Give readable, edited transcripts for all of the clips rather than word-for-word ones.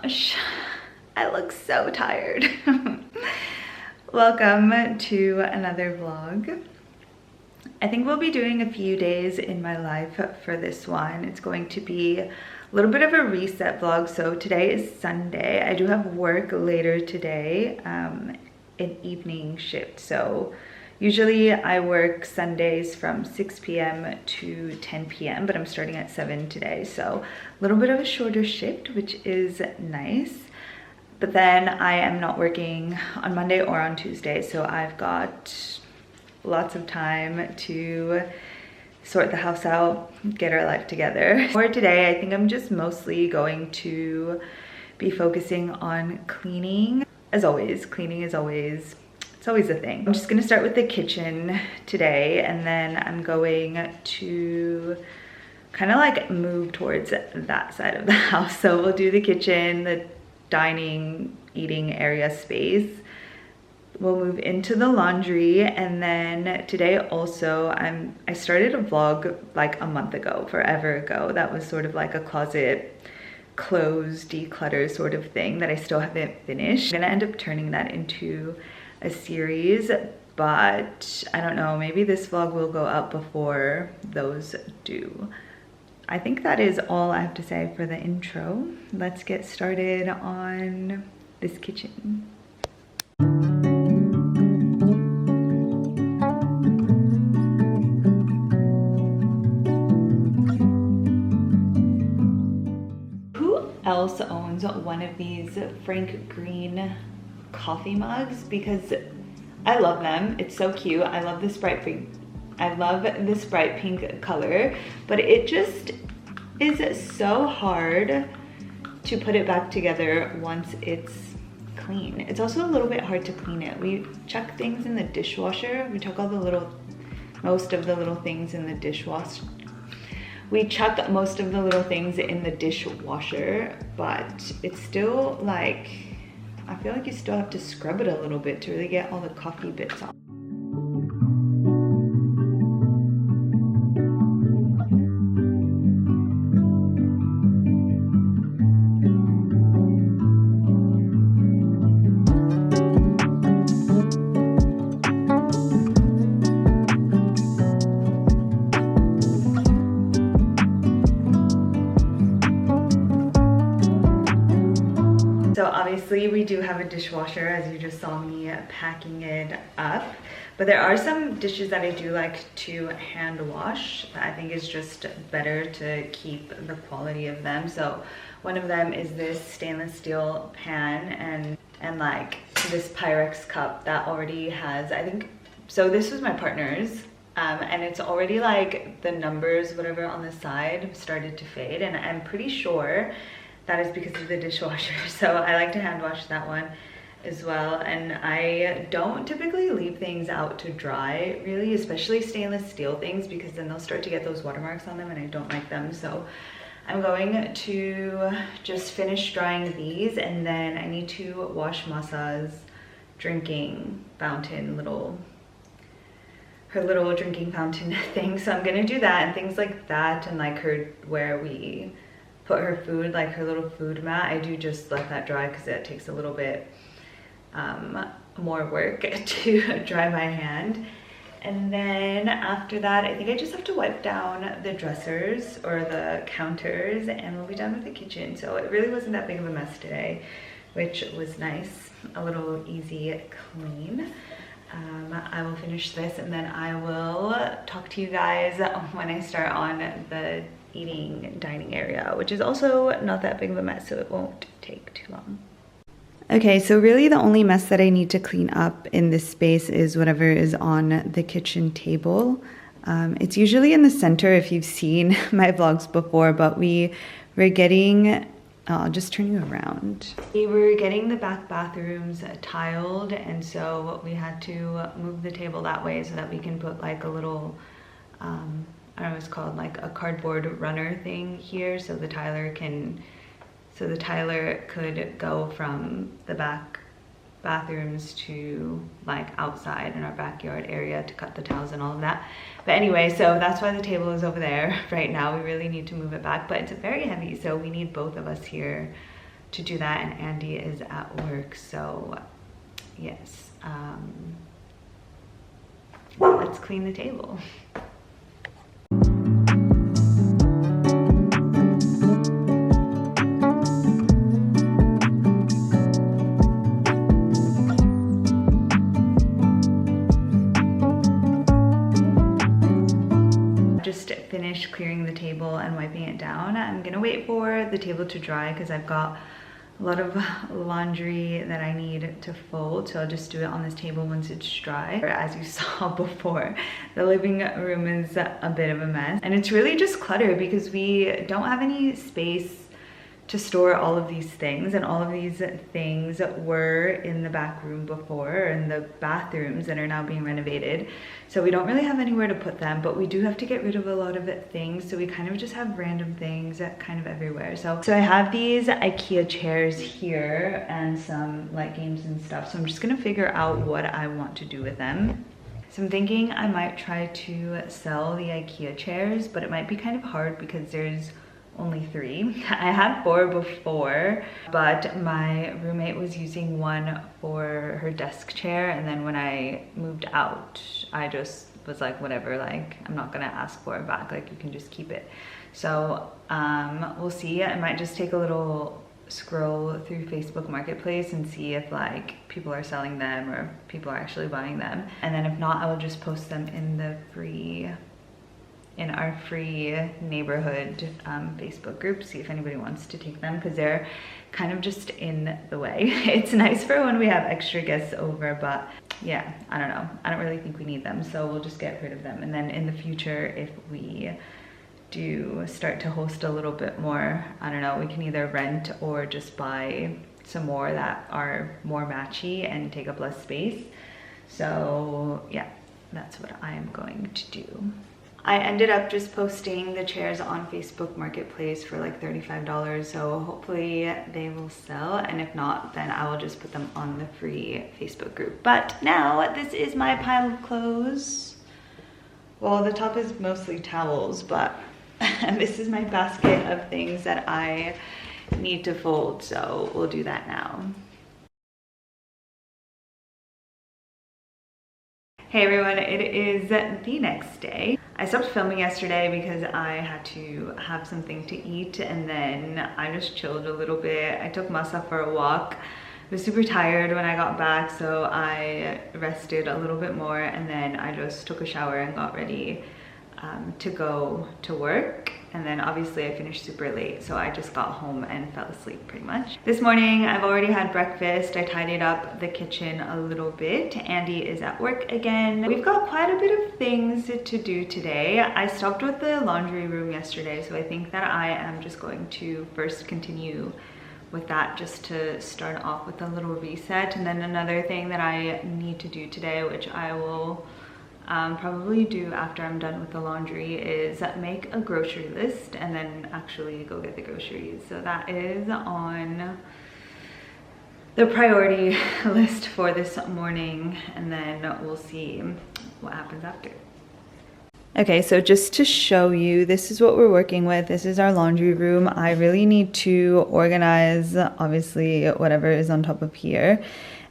gosh, I look so tired. Welcome to another vlog. I think we'll be doing a few days in my life for this one. It's going to be a little bit of a reset vlog. So today is Sunday. I do have work later today, an evening shift. So usually I work Sundays from 6 p.m. to 10 p.m. but I'm starting at 7 today. So a little bit of a shorter shift, which is nice. But then I am not working on Monday or on Tuesday. So I've got lots of time to sort the house out, get our life together. For today, I think I'm just mostly going to be focusing on cleaning. As always, cleaning is always, it's always a thing. I'm just gonna start with the kitchen today, and then I'm going to kind of like move towards that side of the house. So we'll do the kitchen, the dining, eating area space. We'll move into the laundry, and then today also I started a vlog like a month ago, forever ago. That was sort of like a closet clothes declutter sort of thing that I still haven't finished. I'm gonna end up turning that into a series, but I don't know, maybe this vlog will go up before those do. I think that is all I have to say for the intro. Let's get started on this kitchen. Else owns one of these Frank Green coffee mugs? Because I love them. It's so cute. I love this bright pink. I love this bright pink color, but it just is so hard to put it back together once it's clean. It's also a little bit hard to clean it. We chuck things in the dishwasher. We chuck most of the little things in the dishwasher. We chuck most of the little things in the dishwasher, but it's still like, I feel like you still have to scrub it a little bit to really get all the coffee bits off. So obviously we do have a dishwasher, as you just saw me packing it up, but there are some dishes that I do like to hand wash that I think is just better to keep the quality of them. So one of them is this stainless steel pan and like this Pyrex cup that already has, I think, so this was my partner's, and it's already like the numbers, whatever on the side started to fade, and I'm pretty sure that is because of the dishwasher. So I like to hand wash that one as well. And I don't typically leave things out to dry, really, especially stainless steel things, because then they'll start to get those watermarks on them and I don't like them. So I'm going to just finish drying these, and then I need to wash Masa's drinking fountain, her little drinking fountain thing. So I'm gonna do that and things like that, and like where we put her food, like her little food mat. I do just let that dry because it takes a little bit more work to dry my hand. And then after that, I think I just have to wipe down the dressers or the counters, and we'll be done with the kitchen. So it really wasn't that big of a mess today, which was nice. A little easy clean. I will finish this, and then I will talk to you guys when I start on the dining area, which is also not that big of a mess, so it won't take too long. Okay, so really the only mess that I need to clean up in this space is whatever is on the kitchen table. It's usually in the center if you've seen my vlogs before, but we were getting, I'll just turn you around. We were getting the back bathrooms tiled, and so we had to move the table that way so that we can put like a little, I don't know what it's called, like a cardboard runner thing here, so the tiler could go from the back bathrooms to like outside in our backyard area to cut the towels and all of that. But anyway, so that's why the table is over there right now. We really need to move it back, but it's very heavy, so we need both of us here to do that, and Andy is at work, so yes, let's clean the table. Just finished clearing the table and wiping it down. I'm gonna wait for the table to dry because I've got a lot of laundry that I need to fold, so I'll just do it on this table once it's dry. As you saw before, the living room is a bit of a mess, and it's really just clutter because we don't have any space to store all of these things, and all of these things were in the back room before, in the bathrooms that are now being renovated, so we don't really have anywhere to put them, but we do have to get rid of a lot of things, so we kind of just have random things kind of everywhere. So I have these IKEA chairs here and some light games and stuff, so I'm just gonna figure out what I want to do with them. So I'm thinking I might try to sell the IKEA chairs, but it might be kind of hard because there's only 3. I had 4 before, but my roommate was using one for her desk chair, and then when I moved out, I just was like, whatever, like, I'm not gonna ask for it back, like, you can just keep it. So we'll see. I might just take a little scroll through Facebook Marketplace and see if like people are selling them or people are actually buying them, and then if not, I will just post them in our free neighborhood Facebook group, see if anybody wants to take them, because they're kind of just in the way. It's nice for when we have extra guests over, but yeah, I don't know, I don't really think we need them, so we'll just get rid of them. And then in the future, if we do start to host a little bit more, I don't know, we can either rent or just buy some more that are more matchy and take up less space. So yeah, that's what I am going to do. I ended up just posting the chairs on Facebook Marketplace for like $35, so hopefully they will sell, and if not, then I will just put them on the free Facebook group. But now this is my pile of clothes. Well, the top is mostly towels, but this is my basket of things that I need to fold, so we'll do that now. Hey everyone, it is the next day. I stopped filming yesterday because I had to have something to eat, and then I just chilled a little bit. I took Masa for a walk. I was super tired when I got back, so I rested a little bit more, and then I just took a shower and got ready to go to work. And then obviously I finished super late, so I just got home and fell asleep pretty much. This morning I've already had breakfast. I tidied up the kitchen a little bit. Andy is at work again. We've got quite a bit of things to do today. I stopped with the laundry room yesterday, so I think that I am just going to first continue with that, just to start off with a little reset. And then another thing that I need to do today, which I will probably do after I'm done with the laundry, is make a grocery list and then actually go get the groceries. So that is on the priority list for this morning, and then we'll see what happens after. Okay, so just to show you, this is what we're working with. This is our laundry room. I really need to organize, obviously, whatever is on top of here.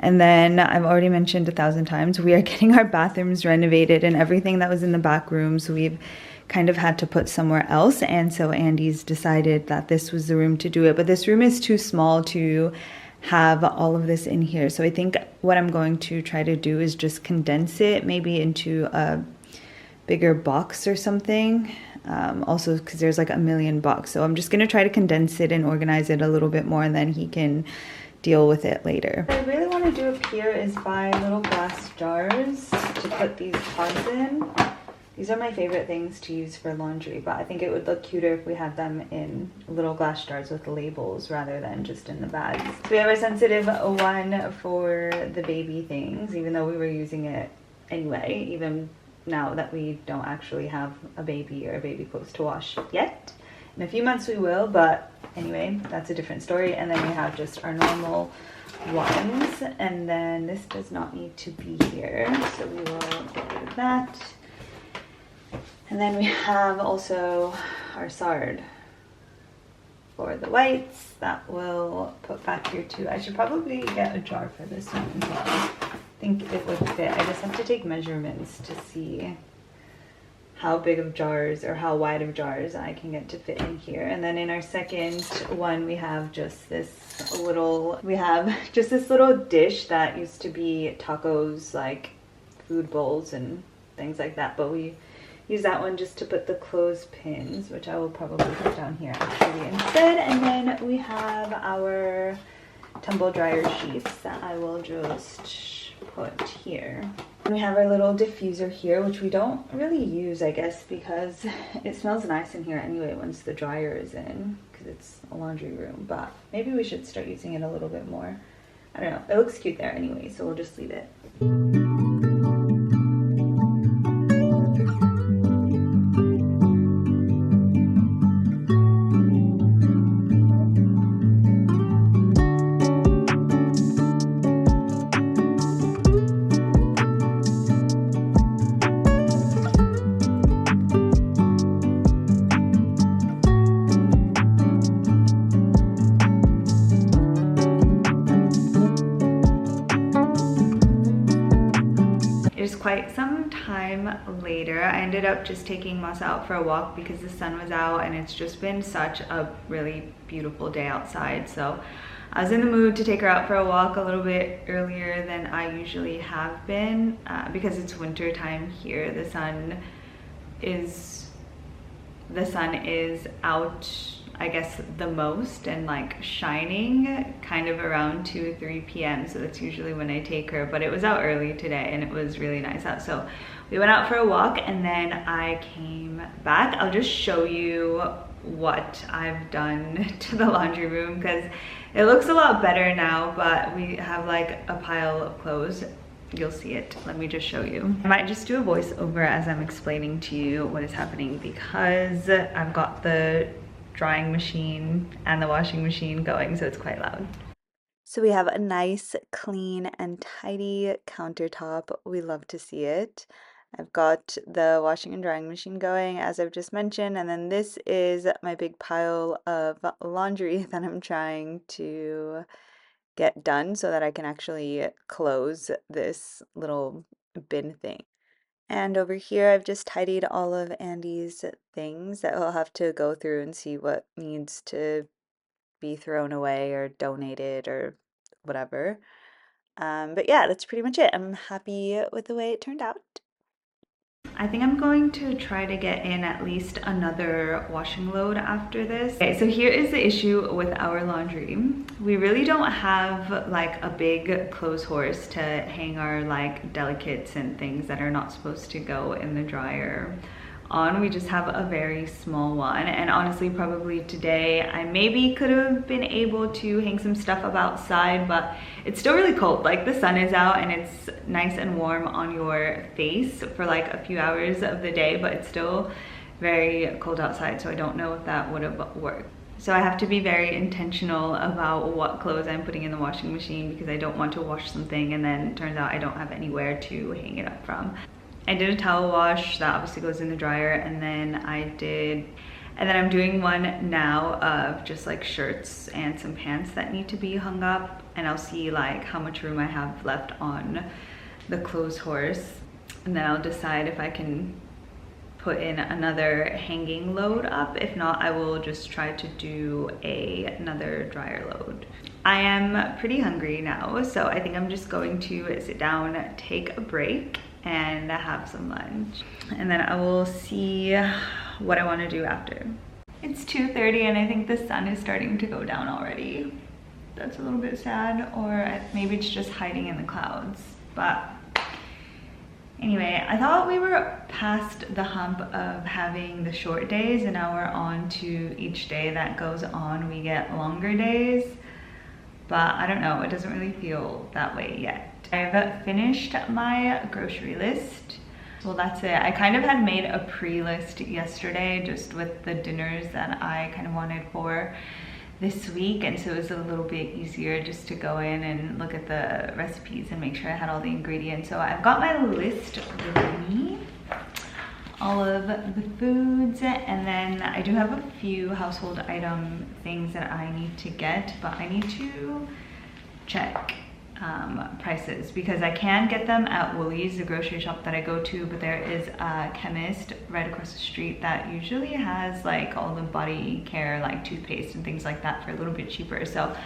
And then I've already mentioned 1,000 times, we are getting our bathrooms renovated, and everything that was in the back rooms we've kind of had to put somewhere else. And so Andy's decided that this was the room to do it. But this room is too small to have all of this in here. So I think what I'm going to try to do is just condense it maybe into a bigger box or something. Also because there's like a million boxes. So I'm just going to try to condense it and organize it a little bit more, and then he can deal with it later. What I really want to do up here is buy little glass jars to put these pots in. These are my favorite things to use for laundry, but I think it would look cuter if we had them in little glass jars with labels rather than just in the bags. So we have our sensitive one for the baby things, even though we were using it anyway, even now that we don't actually have a baby or a baby clothes to wash yet. In a few months we will, but anyway, that's a different story. And then we have just our normal ones, and then this does not need to be here, so we will get rid of that. And then we have also our Sard. for the whites that we'll put back here too. I should probably get a jar for this one as well. I think it would fit. I just have to take measurements to see how big of jars or how wide of jars I can get to fit in here. And then in our second one, we have just this little dish that used to be tacos, like food bowls and things like that, but we use that one just to put the clothespins, which I will probably put down here actually instead. And then we have our tumble dryer sheets that I will just put here. And we have our little diffuser here, which we don't really use, I guess, because it smells nice in here anyway once the dryer is in, because it's a laundry room. But maybe we should start using it a little bit more. I don't know. It looks cute there anyway, so we'll just leave it. Quite some time later, I ended up just taking Masa out for a walk because the sun was out and it's just been such a really beautiful day outside. So I was in the mood to take her out for a walk a little bit earlier than I usually have been because it's winter time here. The sun is out, I guess, the most and like shining kind of around 2 or 3 p.m. So that's usually when I take her, but it was out early today and it was really nice out. So we went out for a walk and then I came back. I'll just show you what I've done to the laundry room because it looks a lot better now, but we have like a pile of clothes. You'll see it. Let me just show you. I might just do a voiceover as I'm explaining to you what is happening because I've got the drying machine and the washing machine going, so it's quite loud. So we have a nice, clean and tidy countertop. We love to see it. I've got the washing and drying machine going, as I've just mentioned, and then this is my big pile of laundry that I'm trying to get done so that I can actually close this little bin thing. And over here, I've just tidied all of Andy's things that he'll have to go through and see what needs to be thrown away or donated or whatever. But yeah, that's pretty much it. I'm happy with the way it turned out. I think I'm going to try to get in at least another washing load after this. Okay, so here is the issue with our laundry. We really don't have like a big clothes horse to hang our like delicates and things that are not supposed to go in the dryer on. We just have a very small one, and honestly probably today I maybe could have been able to hang some stuff up outside, but it's still really cold. Like the sun is out and it's nice and warm on your face for like a few hours of the day, but it's still very cold outside, so I don't know if that would have worked. So I have to be very intentional about what clothes I'm putting in the washing machine because I don't want to wash something and then it turns out I don't have anywhere to hang it up from. I did a towel wash that obviously goes in the dryer, and then I'm doing one now of just like shirts and some pants that need to be hung up, and I'll see like how much room I have left on the clothes horse, and then I'll decide if I can put in another hanging load up. If not, I will just try to do another dryer load. I am pretty hungry now, so I think I'm just going to sit down, take a break, and have some lunch, and then I will see what I want to do after. It's 2:30 and I think the sun is starting to go down already. That's a little bit sad, or maybe it's just hiding in the clouds. But anyway, I thought we were past the hump of having the short days, and now we're on to each day that goes on we get longer days, but I don't know, it doesn't really feel that way yet. I've finished my grocery list. Well, that's it. I kind of had made a pre-list yesterday just with the dinners that I kind of wanted for this week, and so it was a little bit easier just to go in and look at the recipes and make sure I had all the ingredients. So I've got my list with me. all of the foods, and then I do have a few household item things that I need to get, but I need to check prices because I can get them at Woolies, the grocery shop that I go to, but there is a chemist right across the street that usually has like all the body care, like toothpaste and things like that for a little bit cheaper. So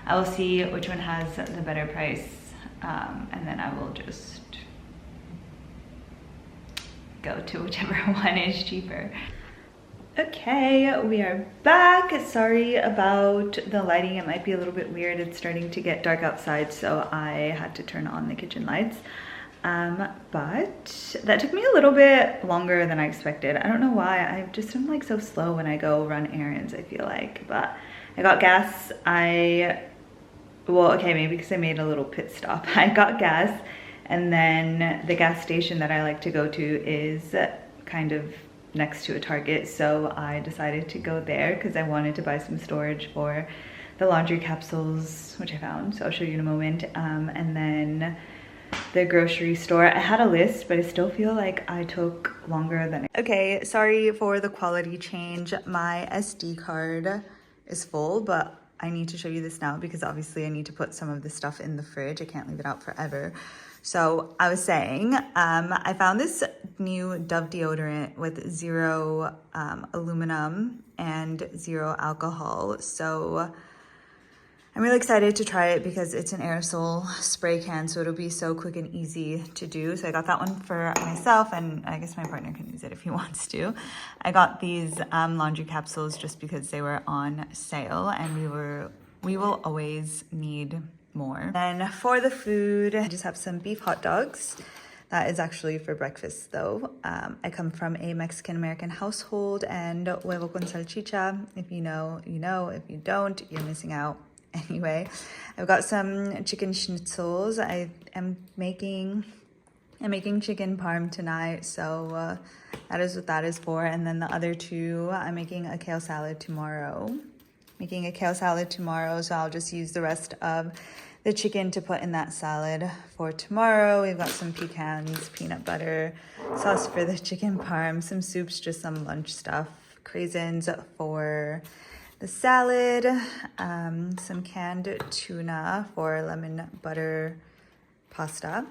I will see which one has the better price, and then I will just go to whichever one is cheaper. Okay, we are back. Sorry about the lighting. It might be a little bit weird. It's starting to get dark outside, so I had to turn on the kitchen lights. But that took me a little bit longer than I expected. I don't know why. I just am like so slow when I go run errands, I feel like. But I got gas. Well, okay, maybe because I made a little pit stop. I got gas, and then the gas station that I like to go to is kind of next to a Target, so I decided to go there because I wanted to buy some storage for the laundry capsules, which I found, so I'll show you in a moment. And then the grocery store, I had a list, but I still feel like I took longer than okay, sorry for the quality change. My SD card is full, but I need to show you this now because obviously I need to put some of this stuff in the fridge. I can't leave it out forever. So I was saying, I found this new Dove deodorant with 0 aluminum and 0 alcohol. So I'm really excited to try it because it's an aerosol spray can, so it'll be so quick and easy to do. So I got that one for myself, and I guess my partner can use it if he wants to. I got these laundry capsules just because they were on sale, and we will always need more. Then for the food, I just have some beef hot dogs. That is actually for breakfast though. I come from a Mexican-American household, and huevo con salchicha. If you know, you know. If you don't, you're missing out. Anyway, I've got some chicken schnitzels. I'm making chicken parm tonight, so that is what that is for. And then the other two, I'm making a kale salad tomorrow. So I'll just use the rest of the chicken to put in that salad for tomorrow. We've got some pecans, peanut butter, sauce for the chicken parm, some soups, just some lunch stuff, craisins for the salad, some canned tuna for lemon butter pasta,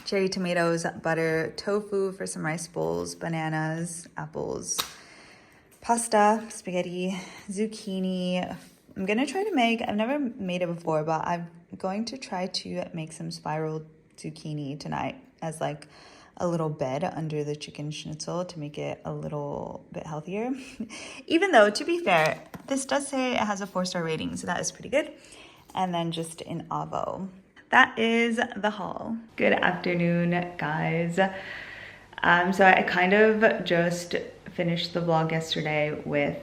cherry tomatoes, butter, tofu for some rice bowls, bananas, apples, pasta, spaghetti, zucchini. I'm gonna try to make, I've never made it before, but I'm going to try to make some spiral zucchini tonight as like a little bed under the chicken schnitzel to make it a little bit healthier. Even though, to be fair, this does say it has a 4-star rating, so that is pretty good. And then just an avo. That is the haul. Good afternoon, guys. So I kind of just finished the vlog yesterday with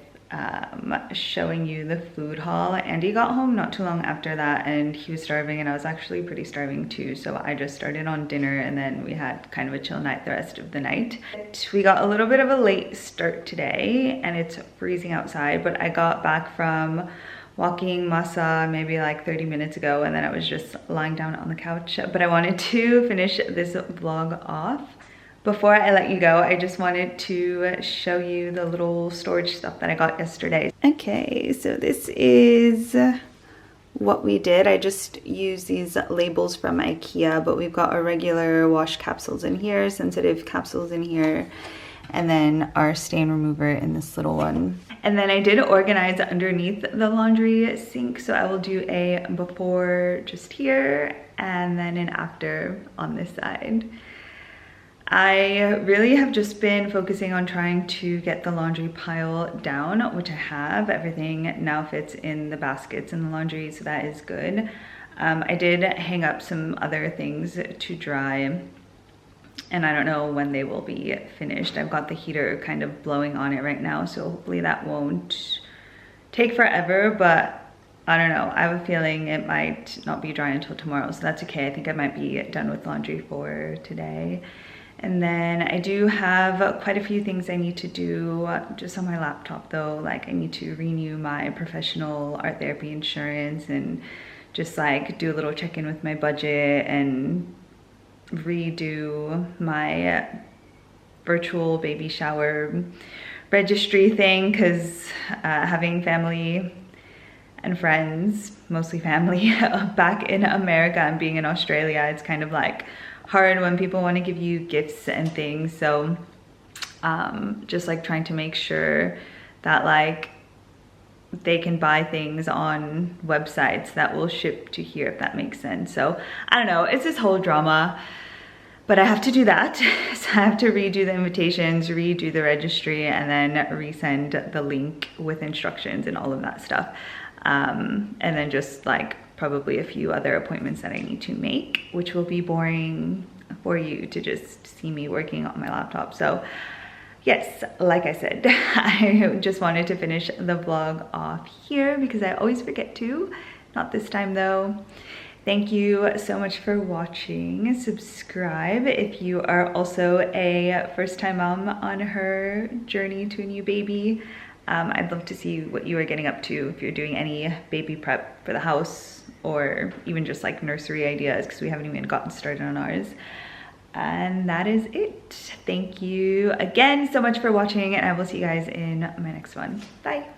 showing you the food haul. Andy got home not too long after that, and he was starving, and I was actually pretty starving too, so I just started on dinner, and then we had kind of a chill night the rest of the night. We got a little bit of a late start today, and it's freezing outside, but I got back from walking Masa maybe like 30 minutes ago, and then I was just lying down on the couch. But I wanted to finish this vlog off. Before I let you go, I just wanted to show you the little storage stuff that I got yesterday. Okay, so this is what we did. I just used these labels from IKEA, but we've got our regular wash capsules in here, sensitive capsules in here, and then our stain remover in this little one. And then I did organize underneath the laundry sink, so I will do a before just here and then an after on this side. I really have just been focusing on trying to get the laundry pile down, which I have. Everything now fits in the baskets in the laundry, so that is good. I did hang up some other things to dry, and I don't know when they will be finished. I've got the heater kind of blowing on it right now, so hopefully that won't take forever, but I don't know. I have a feeling it might not be dry until tomorrow, so that's okay. I think I might be done with laundry for today. And then I do have quite a few things I need to do just on my laptop though. Like I need to renew my professional art therapy insurance and just like do a little check-in with my budget and redo my virtual baby shower registry thing, because having family and friends, mostly family, back in America and being in Australia, it's kind of like hard when people want to give you gifts and things. So just like trying to make sure that like they can buy things on websites that will ship to here, if that makes sense. So I don't know, it's this whole drama, but I have to do that. So I have to redo the invitations, redo the registry, and then resend the link with instructions and all of that stuff. And then just like probably a few other appointments that I need to make, which will be boring for you to just see me working on my laptop. So yes, like I said, I just wanted to finish the vlog off here because I always forget to. Not this time though. Thank you so much for watching. Subscribe if you are also a first-time mom on her journey to a new baby. I'd love to see what you are getting up to, if you're doing any baby prep for the house or even just like nursery ideas, because we haven't even gotten started on ours. And that is it. Thank you again so much for watching, and I will see you guys in my next one. Bye.